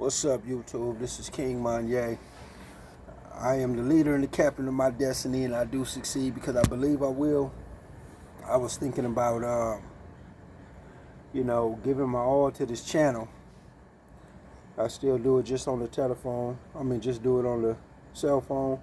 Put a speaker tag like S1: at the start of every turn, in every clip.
S1: What's up, YouTube? This is King Monyay. I am the leader and the captain of my destiny, and I do succeed because I believe I will. I was thinking about, giving my all to this channel. I still do it just on the telephone. Just do it on the cell phone.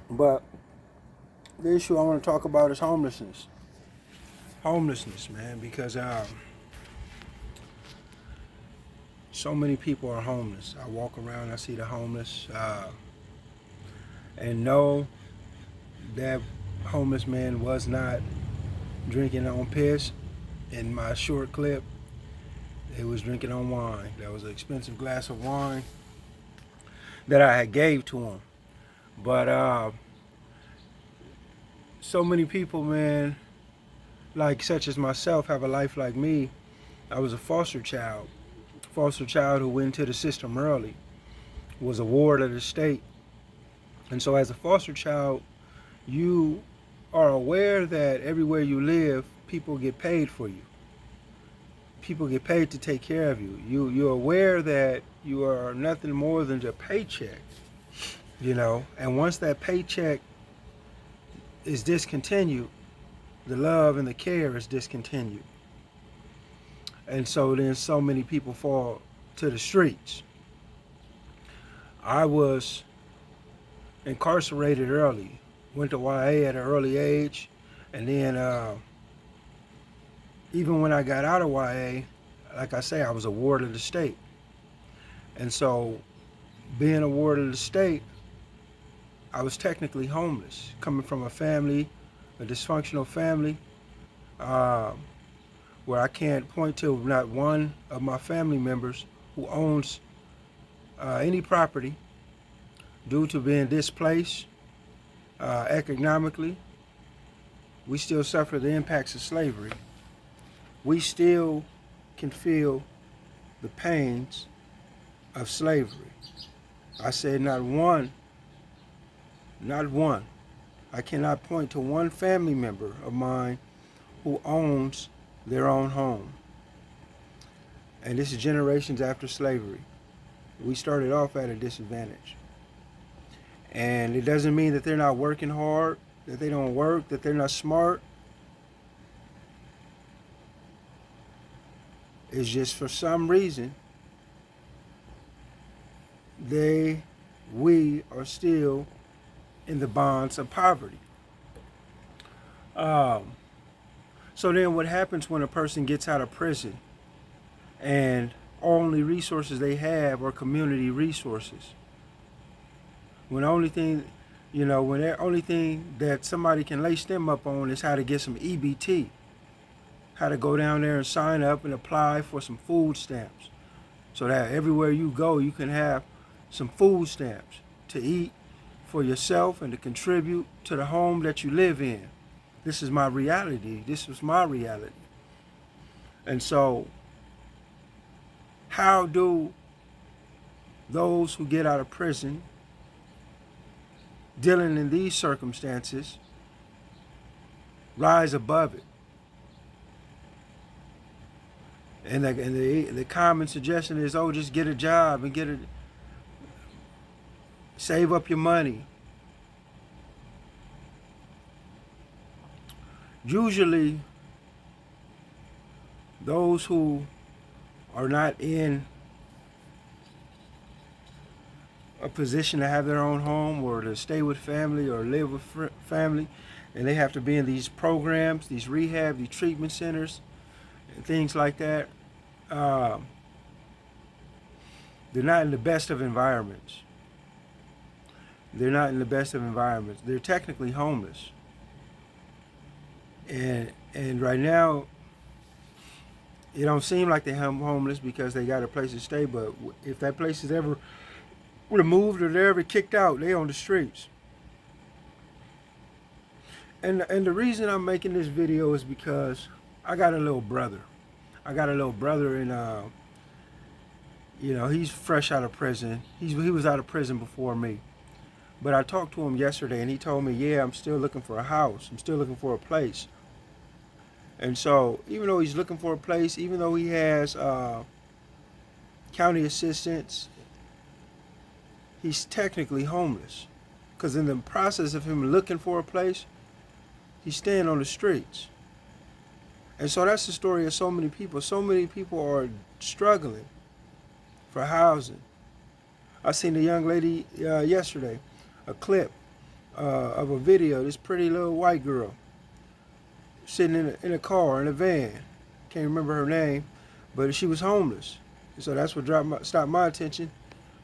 S1: But the issue I want to talk about is homelessness. Homelessness, man, because so many people are homeless. I walk around, I see the homeless, and know that homeless man was not drinking on piss. In my short clip, they was drinking on wine. That was an expensive glass of wine that I had gave to him. But so many people, man, like such as myself, have a life like me. I was a foster child who went into the system early, was a ward of the state. And so as a foster child, you are aware that everywhere you live, people get paid for you. People get paid to take care of you. You're aware that you are nothing more than a paycheck, and once that paycheck is discontinued, the love and the care is discontinued. And so then so many people fall to the streets. I was incarcerated early, went to YA at an early age, and then even when I got out of YA, like I say, I was a ward of the state. And so being a ward of the state, I was technically homeless, coming from a dysfunctional family, where I can't point to not one of my family members who owns any property due to being displaced economically. We still suffer the impacts of slavery. We still can feel the pains of slavery. I said not one. I cannot point to one family member of mine who owns their own home. And this is generations after slavery. We started off at a disadvantage. And it doesn't mean that they're not working hard, that they don't work, that they're not smart. It's just for some reason, we are still in the bonds of poverty. So then what happens when a person gets out of prison and only resources they have are community resources? When the only thing that somebody can lace them up on is how to get some EBT, how to go down there and sign up and apply for some food stamps, so that everywhere you go, you can have some food stamps to eat for yourself and to contribute to the home that you live in. This is my reality. This was my reality. And so, how do those who get out of prison, dealing in these circumstances, rise above it? And the common suggestion is, just get a job and save up your money. Usually, those who are not in a position to have their own home or to stay with family or live with family, and they have to be in these programs, these rehab, these treatment centers, and things like that, they're not in the best of environments. They're technically homeless. And right now, it don't seem like they're homeless because they got a place to stay, but if that place is ever removed or they're ever kicked out, they on the streets. And the reason I'm making this video is because I got a little brother. And he's fresh out of prison. He was out of prison before me. But I talked to him yesterday and he told me, yeah, I'm still looking for a house. I'm still looking for a place. And so even though he's looking for a place, even though he has county assistants, he's technically homeless. Because in the process of him looking for a place, he's staying on the streets. And so that's the story of so many people. So many people are struggling for housing. I seen a young lady yesterday, a clip of a video, this pretty little white girl sitting in a car, in a van. Can't remember her name, but she was homeless. So that's what stopped my attention.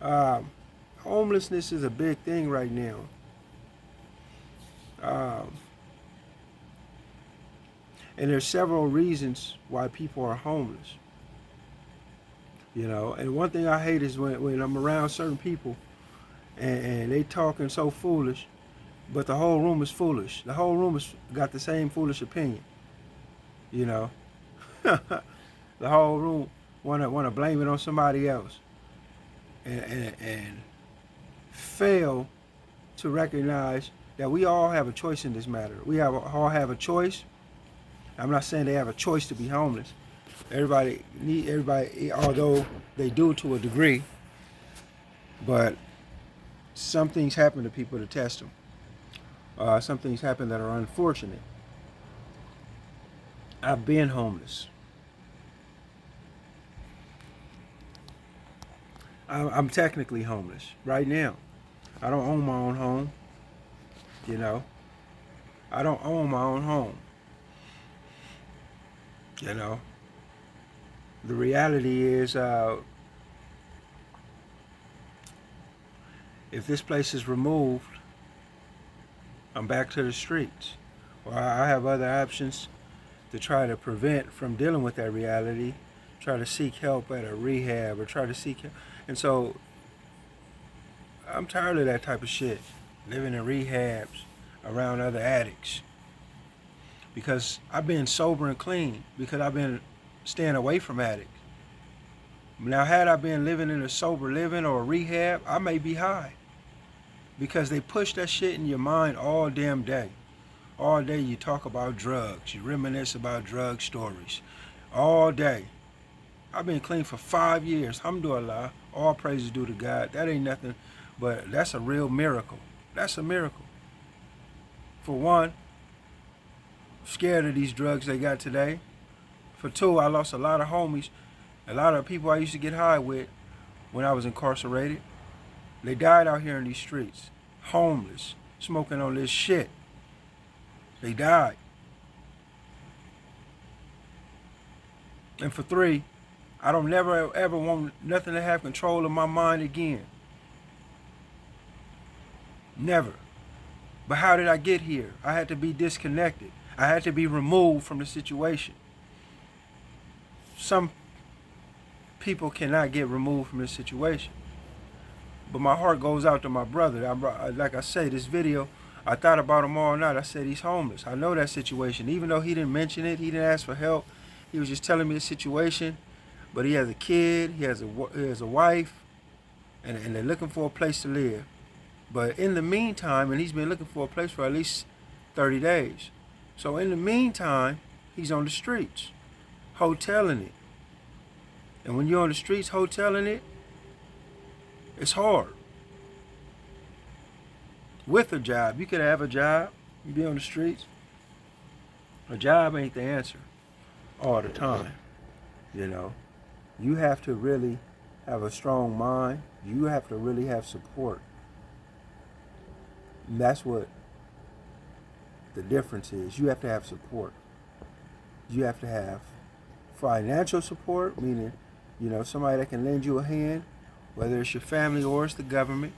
S1: Homelessness is a big thing right now. And there's several reasons why people are homeless. You know, and one thing I hate is when I'm around certain people and they talking so foolish, but the whole room is foolish. The whole room has got the same foolish opinion. You know, the whole room wanna blame it on somebody else, and fail to recognize that we all have a choice in this matter. We all have a choice. I'm not saying they have a choice to be homeless. Everybody, although they do to a degree, but some things happen to people to test them. Some things happen that are unfortunate. I've been homeless. I'm technically homeless right now. I don't own my own home. You know, I don't own my own home. You know, the reality is, if this place is removed, I'm back to the streets. Or I have other options to try to prevent from dealing with that reality, try to seek help at a rehab or try to seek help. And so I'm tired of that type of shit, living in rehabs around other addicts. Because I've been sober and clean, because I've been staying away from addicts. Now, had I been living in a sober living or a rehab, I may be high. Because they push that shit in your mind all damn day. All day you talk about drugs. You reminisce about drug stories. All day. I've been clean for 5 years. Alhamdulillah. All praises due to God. That ain't nothing, but that's a real miracle. That's a miracle. For one, scared of these drugs they got today. For two, I lost a lot of homies, a lot of people I used to get high with when I was incarcerated. They died out here in these streets, homeless, smoking on this shit. They died. And for three, I don't never ever want nothing to have control of my mind again. Never. But how did I get here? I had to be disconnected. I had to be removed from the situation. Some people cannot get removed from this situation. But my heart goes out to my brother. Like I say, this video, I thought about him all night. I said, he's homeless. I know that situation. Even though he didn't mention it, he didn't ask for help. He was just telling me the situation. But he has a kid, he has a wife, and they're looking for a place to live. But in the meantime, and he's been looking for a place for at least 30 days. So in the meantime, he's on the streets, hoteling it. And when you're on the streets hoteling it, it's hard. With a job, you could have a job, you be on the streets. A job ain't the answer all the time, you know. You have to really have a strong mind. You have to really have support. And that's what the difference is. You have to have support. You have to have financial support, meaning, you know, somebody that can lend you a hand, whether it's your family or it's the government.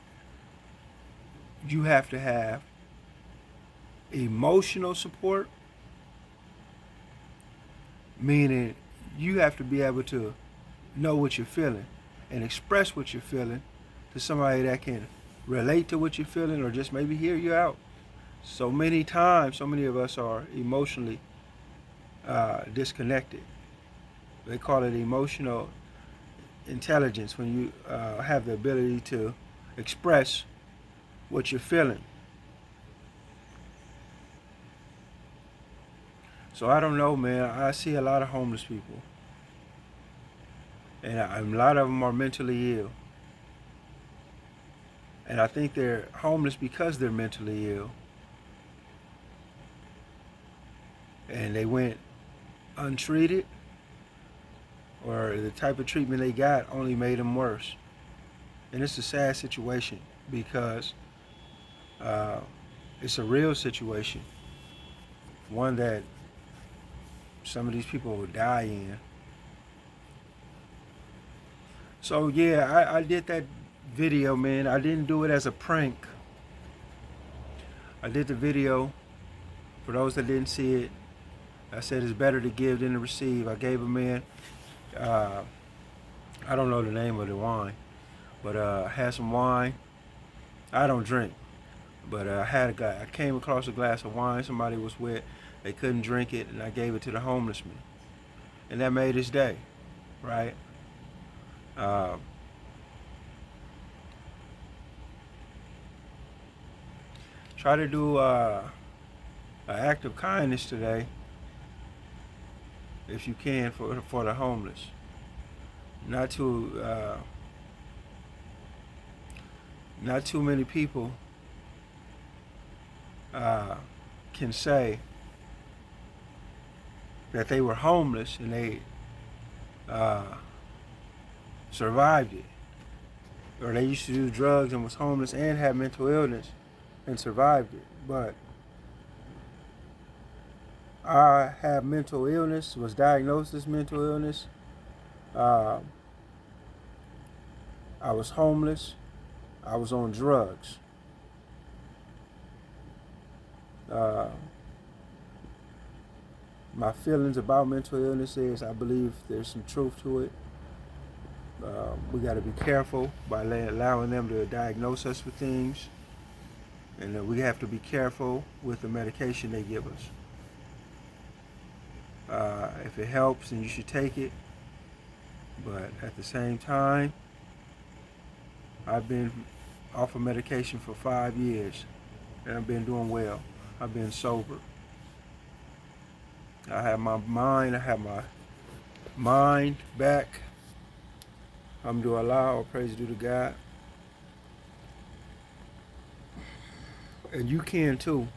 S1: You have to have emotional support, meaning you have to be able to know what you're feeling and express what you're feeling to somebody that can relate to what you're feeling or just maybe hear you out. So many times, so many of us are emotionally disconnected. They call it emotional intelligence, when you have the ability to express what you're feeling. So I don't know, man. I see a lot of homeless people. and a lot of them are mentally ill. And I think they're homeless because they're mentally ill. And they went untreated, or the type of treatment they got only made them worse. And it's a sad situation because uh, it's a real situation, one that some of these people will die in. So yeah, I did that video, man. I didn't do it as a prank. I did the video. For those that didn't see it, I said it's better to give than to receive. I gave a man, uh, I don't know the name of the wine, but I had some wine. I don't drink, but I came across a glass of wine somebody was with. They couldn't drink it, and I gave it to the homeless man, and that made his day, right? Uh, try to do an act of kindness today, if you can, for the homeless. Not too many people can say that they were homeless and they uh, survived it, or they used to do drugs and was homeless and had mental illness and survived it. But I had mental illness, was diagnosed as mental illness. Uh, I was homeless. I was on drugs. Uh, my feelings about mental illness is I believe there's some truth to it. We got to be careful by allowing them to diagnose us with things. And we have to be careful with the medication they give us. If it helps, then you should take it. But at the same time, I've been off of medication for 5 years, and I've been doing well. I've been sober. I have my mind back. Alhamdulillah, all praise due to God. And you can too.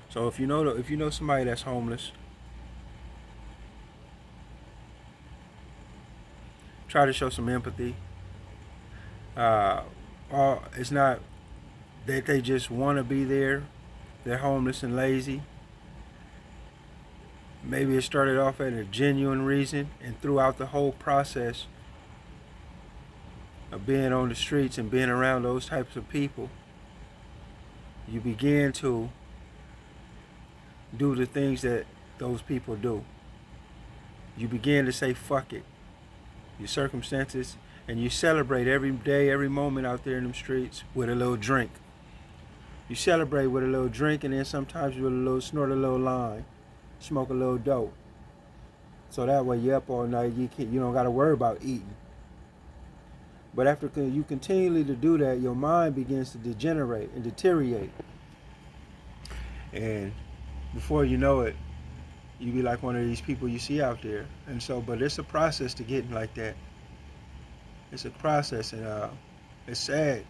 S1: So if you know somebody that's homeless, try to show some empathy. It's not that they just want to be there. They're homeless and lazy. Maybe it started off at a genuine reason, and throughout the whole process of being on the streets and being around those types of people, you begin to do the things that those people do. You begin to say fuck it, your circumstances, and you celebrate every day, every moment out there in them streets with a little drink. You celebrate with a little drink, and then sometimes you snort a little line, smoke a little dope. So that way you're up all night, you don't got to worry about eating. But after you continually to do that, your mind begins to degenerate and deteriorate. And before you know it, you be like one of these people you see out there. And so, but it's a process to getting like that. It's a process, and it's sad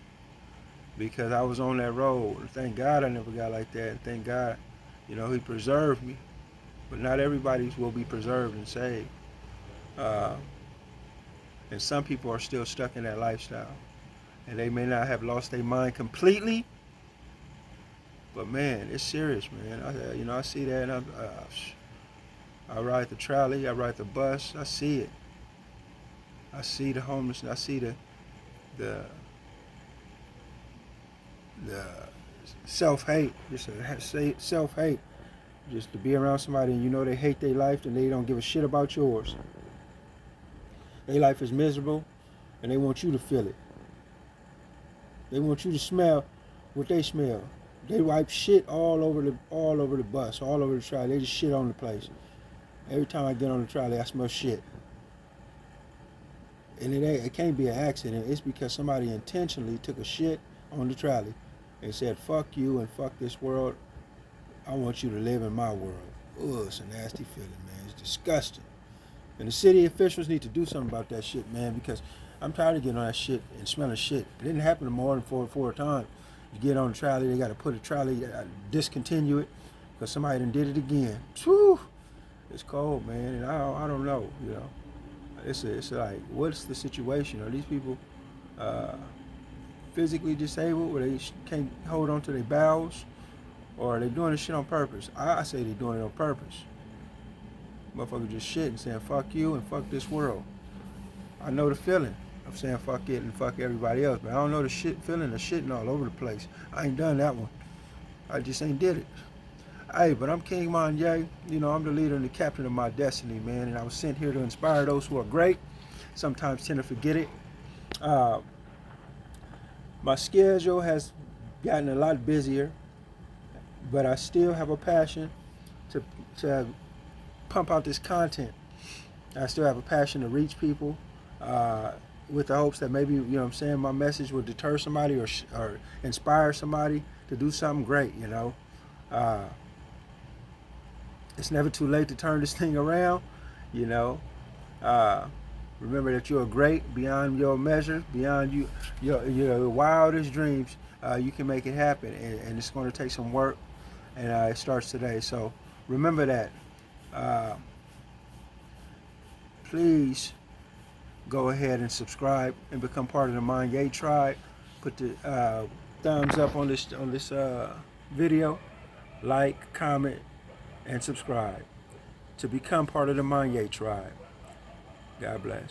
S1: because I was on that road. Thank God I never got like that. And thank God, He preserved me. But not everybody will be preserved and saved. And some people are still stuck in that lifestyle. And they may not have lost their mind completely. But man, it's serious, man. I see that, and I ride the trolley, I ride the bus, I see it. I see the homeless, I see the self-hate, just self-hate. Just to be around somebody and they hate their life and they don't give a shit about yours. Their life is miserable and they want you to feel it. They want you to smell what they smell. They wipe shit all over the bus, all over the trolley. They just shit on the place. Every time I get on the trolley, I smell shit. And it can't be an accident. It's because somebody intentionally took a shit on the trolley and said, fuck you and fuck this world. I want you to live in my world. Ugh, it's a nasty feeling, man. It's disgusting. And the city officials need to do something about that shit, man, because I'm tired of getting on that shit and smelling shit. It didn't happen more than four times. You get on the trolley, they got to put a trolley, discontinue it, because somebody done did it again. Whew, it's cold, man, and I don't know, you know. It's like, what's the situation? Are these people physically disabled, where they can't hold on to their bowels, or are they doing this shit on purpose? I say they're doing it on purpose. Motherfuckers just shit and saying fuck you and fuck this world. I know the feeling of saying fuck it and fuck everybody else, but I don't know the feeling of shitting all over the place. I ain't done that one. I just ain't did it. Hey, but I'm King Monyay. You know, I'm the leader and the captain of my destiny, man, and I was sent here to inspire those who are great. Sometimes tend to forget it. My schedule has gotten a lot busier, but I still have a passion to pump out this content. I still have a passion to reach people with the hopes that maybe, you know what I'm saying, my message will deter somebody or inspire somebody to do something great, you know. It's never too late to turn this thing around, you know. Remember that you are great beyond your measure, beyond your wildest dreams. You can make it happen, and it's going to take some work, and it starts today. So remember that. Please go ahead and subscribe and become part of the Monyay tribe. Put the thumbs up on this video, like, comment, and subscribe to become part of the Monyay tribe. God bless.